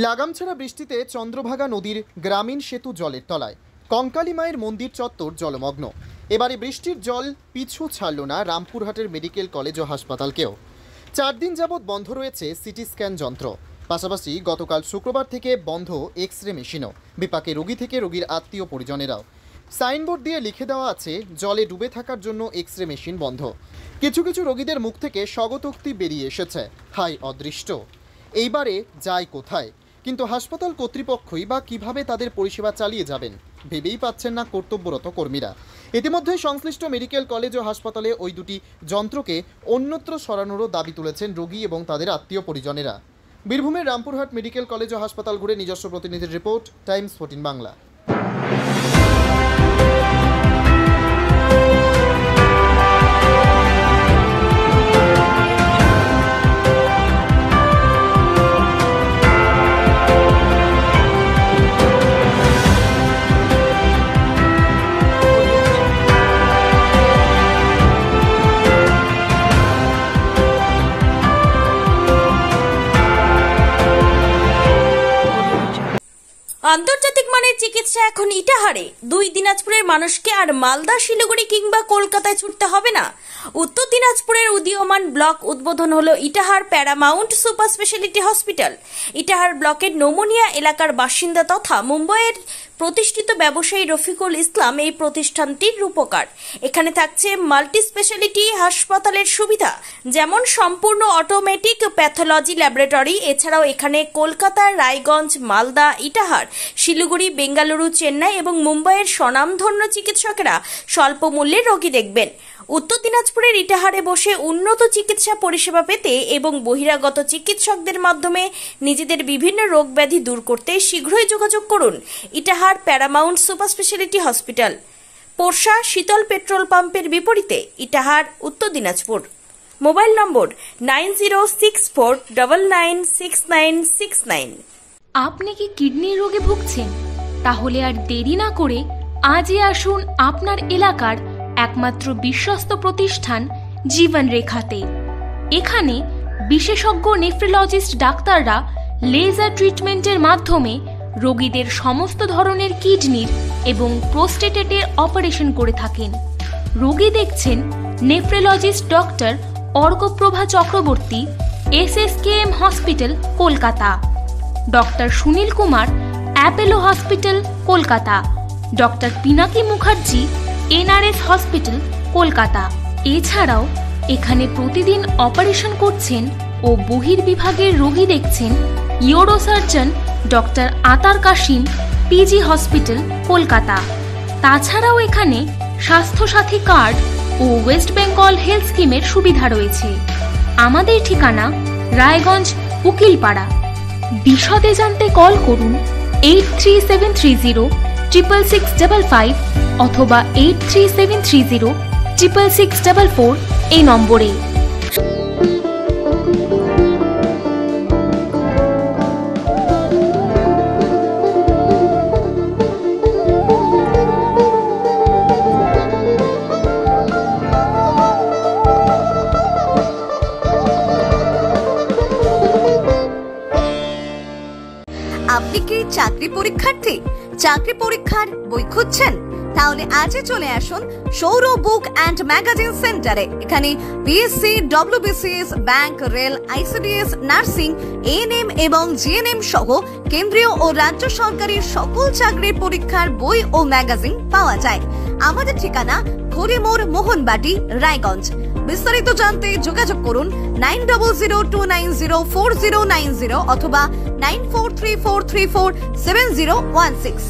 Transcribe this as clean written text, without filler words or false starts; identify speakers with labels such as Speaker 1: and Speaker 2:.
Speaker 1: লাগামছাড়া বৃষ্টিতে চন্দ্রভাগা নদীর গ্রামীণ সেতু জলের তলায়, কঙ্কালী মায়ের মন্দির চত্বর জলমগ্ন। এবারে বৃষ্টির জল পিছু ছাড়ল না রামপুরহাটের মেডিকেল কলেজ ও হাসপাতালকেও। 4 দিন যাবৎ বন্ধ রয়েছে সিটি স্ক্যান যন্ত্র, পাশাপাশি গতকাল শুক্রবার থেকে বন্ধ এক্স-রে মেশিনও। বিপাকে রোগী থেকে রোগীর আত্মীয় পরিজনেরাও। সাইনবোর্ড দিয়ে লিখে দেওয়া আছে জলে ডুবে থাকার জন্য এক্স-রে মেশিন বন্ধ। কিছু কিছু রোগীদের মুখ থেকে স্বগতোক্তি বেরিয়ে এসেছে, হাই অদৃষ্ট, এইবারে যায় কোথায়। কিন্তু হাসপাতাল কর্তৃপক্ষই বা কিভাবে তাদের পরিষেবা চালিয়ে যাবেন ভেবেই পাচ্ছেন না কর্তব্যরত কর্মীরা। ইতিমধ্যে সংশ্লিষ্ট মেডিকেল কলেজ ও হাসপাতালে ওই দুটি যন্ত্রকে অন্যত্র সরানোরও দাবি তুলেছেন রোগী এবং তাদের আত্মীয় পরিজনেরা। বীরভূমের রামপুরহাট মেডিকেল কলেজ ও হাসপাতাল ঘুরে নিজস্ব প্রতিনিধির রিপোর্ট, টাইমস 14 বাংলা।
Speaker 2: আন্তর্জাতিক মানের চিকিৎসা এখন ইটাহারে। 2 দিনাজপুরের মানুষকে আর মালদা, শিলিগুড়ি কিংবা কলকাতায় ছুটতে হবে না। উত্তর দিনাজপুরের উদীয়মান ব্লক উদ্বোধন হলো Itahar paramount super speciality hospital. Itahar ব্লকের নোমনিয়া এলাকার বাসিন্দা তথা মুম্বাইয়ের প্রতিষ্ঠিত ব্যবসায়ী রফিকুল ইসলাম এই প্রতিষ্ঠানটির রূপকার। এখানে থাকছে মাল্টি স্পেশালিটি হাসপাতালের সুবিধা, যেমন সম্পূর্ণ অটোমেটিক প্যাথোলজি ল্যাবরেটরি। এছাড়াও এখানে কলকাতা, রায়গঞ্জ, মালদা, ইটাহার, শিলিগুড়ি, বেঙ্গালুরু, চেন্নাই এবং মুম্বাইয়ের স্বনামধন্য চিকিৎসকেরা স্বল্প মূল্যে রোগী দেখবেন। উত্তর দিনাজপুরের ইটাহারে বসে উন্নত চিকিৎসা পরিষেবা পেতে এবং বহিরাগত চিকিৎসকদের মাধ্যমে নিজেদের বিভিন্ন রোগ ব্যাধি দূর করতে শীঘ্রই যোগাযোগ করুন Itahar paramount super speciality hospital, Porsha Sheetal petrol পাম্পের বিপরীতে, ইটাহার, উত্তর দিনাজপুর। মোবাইল নম্বর 9064996969।
Speaker 3: আপনি কি কিডনি রোগে ভুগছেন? তাহলে আর দেরি না করে আজই আসুন আপনার এলাকার একমাত্র বিশ্বস্ত প্রতিষ্ঠান জীবন রেখাতে। এখানে বিশেষজ্ঞ নেফ্রোলজিস্ট ডাক্তাররা লেজার ট্রিটমেন্টের মাধ্যমে রোগীদের সমস্ত ধরনের কিডনির এবং প্রোস্টেটের অপারেশন করে থাকেন। রোগী দেখছেন nephrologist doctor Arkaprava Chakraborty, SSKM hospital, Kolkata. Doctor Sunil Kumar, Apollo hospital, Kolkata. Doctor Pinaki Mukherjee, NRS hospital, Kolkata. এছাড়াও এখানে প্রতিদিন অপারেশন করছেন ও বহির্বিভাগের রোগী দেখছেন ইউরোসার্জন ডক্টর আতার কাশিম, PG হসপিটাল, কলকাতা। তাছাড়াও এখানে স্বাস্থ্যসাথী কার্ড ও ওয়েস্ট বেঙ্গল হেলথ স্কিমের সুবিধা রয়েছে। আমাদের ঠিকানা রায়গঞ্জ, উকিলপাড়া। বিশদে জানতে কল করুন 8373066655 অথবা 8373066644 এই নম্বরে।
Speaker 4: আপনি কি চাকরি পরীক্ষার্থী? চাকরি পরীক্ষার বই খুঁজছেন? তাহলে আজই চলে আসুন সৌরভ বুক অ্যান্ড ম্যাগাজিন সেন্টারে। এখানে BSc, WBCS, bank, rail, ICDS, nursing, ANM এবং GNM সহ কেন্দ্রীয় ও রাজ্য সরকারের সকল চাকরির পরীক্ষার বই ও ম্যাগাজিন পাওয়া যায়। আমাদের ঠিকানা খড়িমোড়, মোহনবাটি, রায়গঞ্জ। বিস্তারিত জানতে যোগাযোগ করুন 9002904090 অথবা 9434347016।